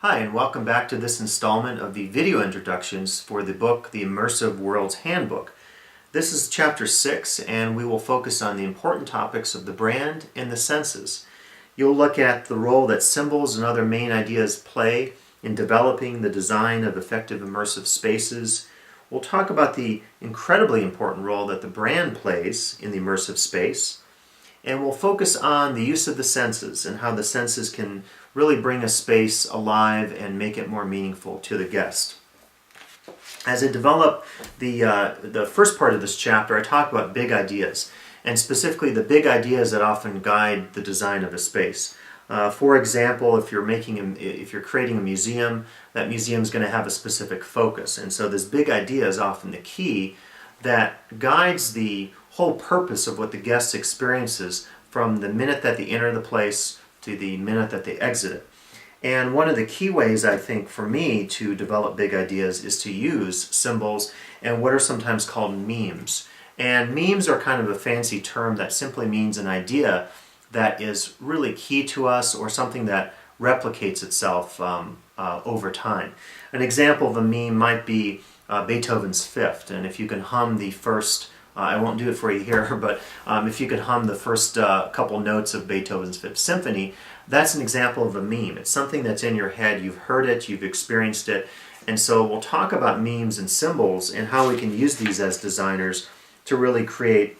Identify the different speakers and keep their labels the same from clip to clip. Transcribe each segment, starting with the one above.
Speaker 1: Hi, and welcome back to this installment of the video introductions for the book, The Immersive World's Handbook. This is Chapter 6, and we will focus on the important topics of the brand and the senses. You'll look at the role that symbols and other main ideas play in developing the design of effective immersive spaces. We'll talk about the incredibly important role that the brand plays in the immersive space. And we'll focus on the use of the senses and how the senses can really bring a space alive and make it more meaningful to the guest. As I develop the first part of this chapter, I talk about big ideas, and specifically the big ideas that often guide the design of a space. For example, if you're creating a museum, that museum is going to have a specific focus, and so this big idea is often the key that guides the whole purpose of what the guest experiences from the minute that they enter the place to the minute that they exit it. And one of the key ways, I think, for me to develop big ideas is to use symbols and what are sometimes called memes. And memes are kind of a fancy term that simply means an idea that is really key to us or something that replicates itself over time. An example of a meme might be Beethoven's Fifth, and if you can hum the first I won't do it for you here, but if you could hum the first couple notes of Beethoven's Fifth Symphony, that's an example of a meme. It's something that's in your head, you've heard it, you've experienced it, and so we'll talk about memes and symbols and how we can use these as designers to really create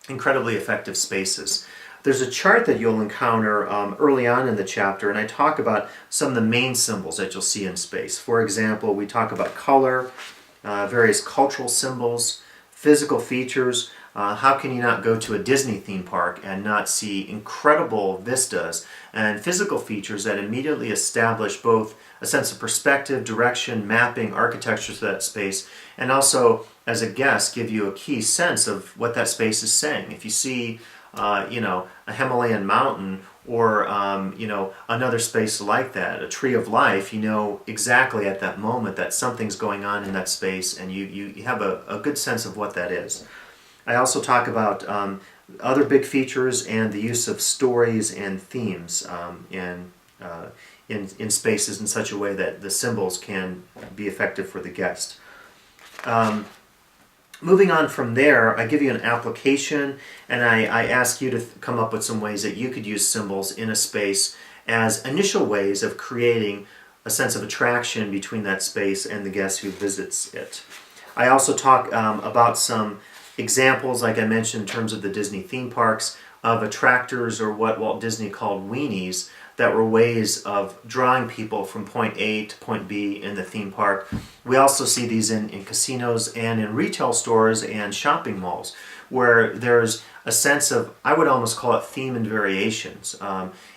Speaker 1: incredibly effective spaces. There's a chart that you'll encounter early on in the chapter, and I talk about some of the main symbols that you'll see in space. For example, we talk about color, various cultural symbols, physical features. How can you not go to a Disney theme park and not see incredible vistas and physical features that immediately establish both a sense of perspective, direction, mapping, architecture to that space, and also, as a guest, give you a key sense of what that space is saying. If you see, a Himalayan mountain or, another space like that, a tree of life, you know exactly at that moment that something's going on in that space, and you have a good sense of what that is. I also talk about other big features and the use of stories and themes in spaces in such a way that the symbols can be effective for the guest. Moving on from there, I give you an application and I ask you to come up with some ways that you could use symbols in a space as initial ways of creating a sense of attraction between that space and the guest who visits it. I also talk about some examples, like I mentioned, in terms of the Disney theme parks, of attractors or what Walt Disney called weenies that were ways of drawing people from point A to point B in the theme park. We also see these in casinos and in retail stores and shopping malls, where there's a sense of, I would almost call it theme and variations.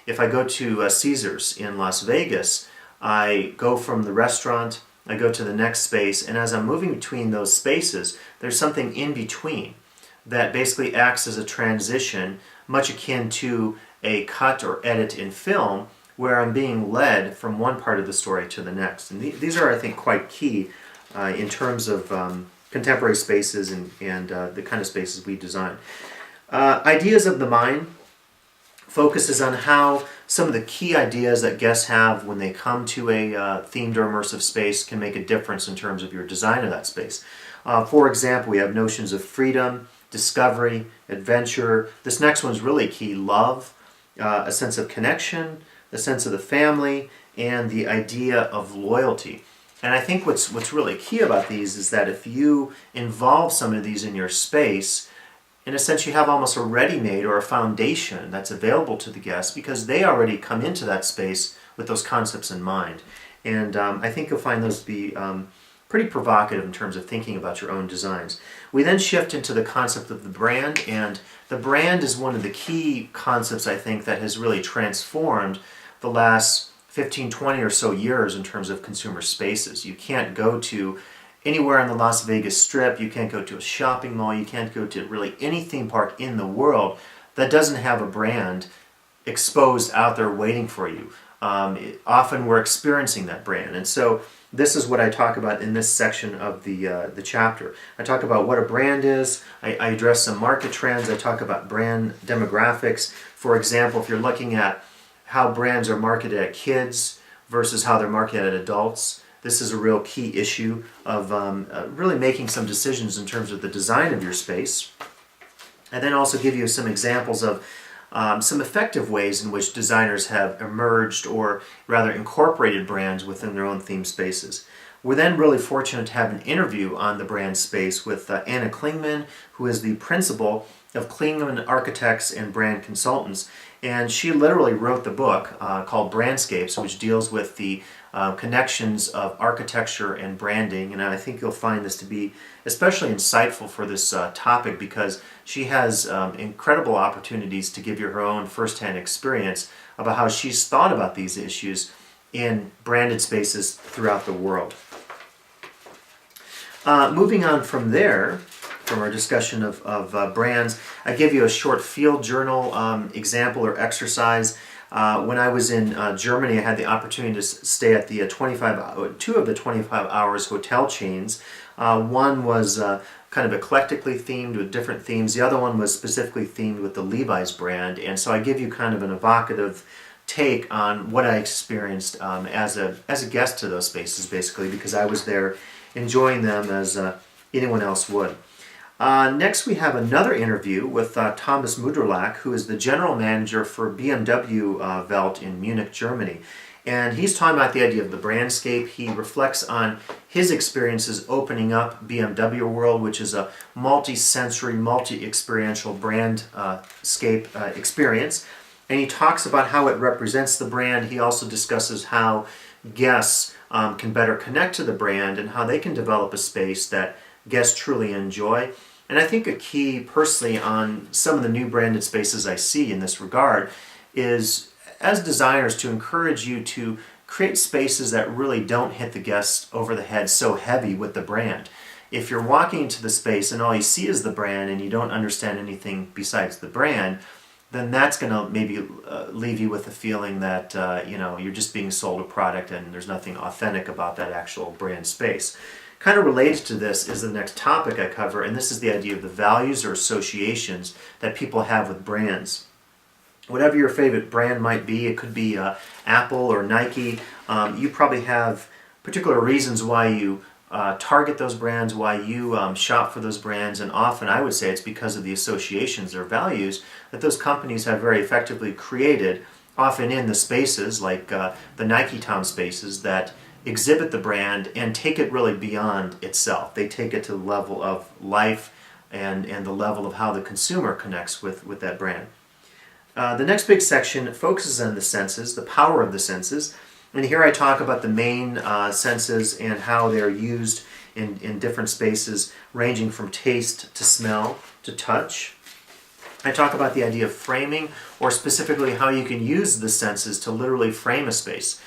Speaker 1: If I go to Caesars in Las Vegas, I go from the restaurant, I go to the next space, and as I'm moving between those spaces, there's something in between that basically acts as a transition, much akin to a cut or edit in film, where I'm being led from one part of the story to the next. And these are, I think, quite key in terms of contemporary spaces and the kind of spaces we design. Ideas of the mind focuses on how some of the key ideas that guests have when they come to a themed or immersive space can make a difference in terms of your design of that space. For example, we have notions of freedom, discovery, adventure. This next one's really key: love, a sense of connection, a sense of the family, and the idea of loyalty. And I think what's really key about these is that if you involve some of these in your space, in a sense you have almost a ready-made or a foundation that's available to the guests because they already come into that space with those concepts in mind. And I think you'll find those to be pretty provocative in terms of thinking about your own designs. We then shift into the concept of the brand, and the brand is one of the key concepts, I think, that has really transformed the last 15, 20 or so years in terms of consumer spaces. You can't go to anywhere on the Las Vegas Strip, you can't go to a shopping mall, you can't go to really any theme park in the world that doesn't have a brand exposed out there waiting for you. Often we're experiencing that brand, and so this is what I talk about in this section of the chapter. I talk about what a brand is, I address some market trends, I talk about brand demographics. For example, if you're looking at how brands are marketed at kids, versus how they're marketed at adults. This is a real key issue of really making some decisions in terms of the design of your space. And then also give you some examples of some effective ways in which designers have emerged or rather incorporated brands within their own theme spaces. We're then really fortunate to have an interview on the brand space with Anna Klingman, who is the principal of Klingman Architects and Brand Consultants. And she literally wrote the book called Brandscapes, which deals with the connections of architecture and branding. And I think you'll find this to be especially insightful for this topic because she has incredible opportunities to give you her own firsthand experience about how she's thought about these issues in branded spaces throughout the world. Moving on from there, from our discussion of brands, I give you a short field journal example or exercise. When I was in Germany, I had the opportunity to stay at the two of the 25 Hours hotel chains. One was kind of eclectically themed with different themes. The other one was specifically themed with the Levi's brand. And so I give you kind of an evocative take on what I experienced as a guest to those spaces, basically, because I was there enjoying them as anyone else would. Next, we have another interview with Thomas Muderlach, who is the general manager for BMW Welt in Munich, Germany. And he's talking about the idea of the brandscape. He reflects on his experiences opening up BMW World, which is a multi-sensory, multi-experiential brandscape experience. And he talks about how it represents the brand. He also discusses how guests can better connect to the brand and how they can develop a space that guests truly enjoy. And I think a key personally on some of the new branded spaces I see in this regard is, as designers, to encourage you to create spaces that really don't hit the guests over the head so heavy with the brand. If you're walking into the space and all you see is the brand and you don't understand anything besides the brand, then that's going to maybe leave you with a feeling that you're just being sold a product and there's nothing authentic about that actual brand space. Kind of related to this is the next topic I cover, and this is the idea of the values or associations that people have with brands. Whatever your favorite brand might be, it could be Apple or Nike, you probably have particular reasons why you target those brands, why you shop for those brands, and often I would say it's because of the associations or values that those companies have very effectively created, often in the spaces like the Nike Town spaces that exhibit the brand and take it really beyond itself. They take it to the level of life and the level of how the consumer connects with that brand. The next big section focuses on the senses, the power of the senses. And here I talk about the main senses and how they're used in different spaces, ranging from taste to smell to touch. I talk about the idea of framing, or specifically how you can use the senses to literally frame a space.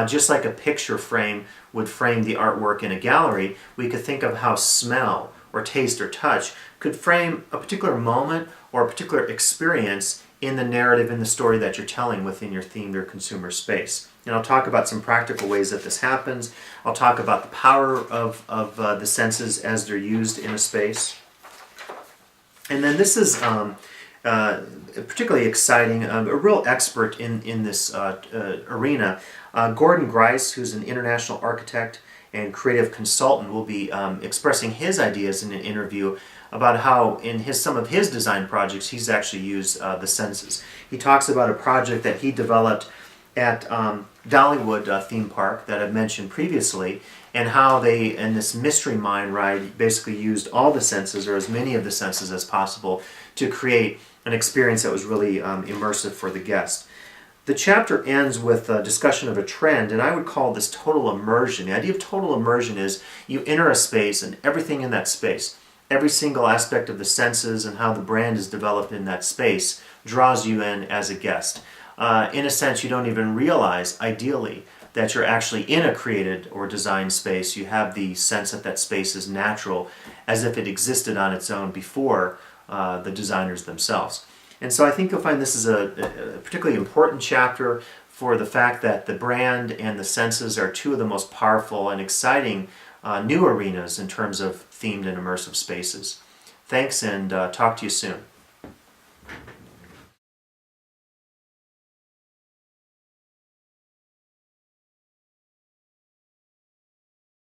Speaker 1: Just like a picture frame would frame the artwork in a gallery, we could think of how smell or taste or touch could frame a particular moment or a particular experience in the narrative, in the story that you're telling within your themed or consumer space. And I'll talk about some practical ways that this happens. I'll talk about the power of the senses as they're used in a space. And then this is particularly exciting, a real expert in this arena. Gordon Grice, who's an international architect and creative consultant, will be expressing his ideas in an interview about how in some of his design projects he's actually used the senses. He talks about a project that he developed at Dollywood theme park that I've mentioned previously, and how they, in this Mystery Mine ride, basically used all the senses, or as many of the senses as possible, to create an experience that was really immersive for the guest. The chapter ends with a discussion of a trend, and I would call this total immersion. The idea of total immersion is you enter a space and everything in that space, every single aspect of the senses and how the brand is developed in that space draws you in as a guest. In a sense, you don't even realize, ideally, that you're actually in a created or designed space. You have the sense that that space is natural, as if it existed on its own before the designers themselves. And so I think you'll find this is a particularly important chapter for the fact that the brand and the senses are two of the most powerful and exciting new arenas in terms of themed and immersive spaces. Thanks, and talk to you soon.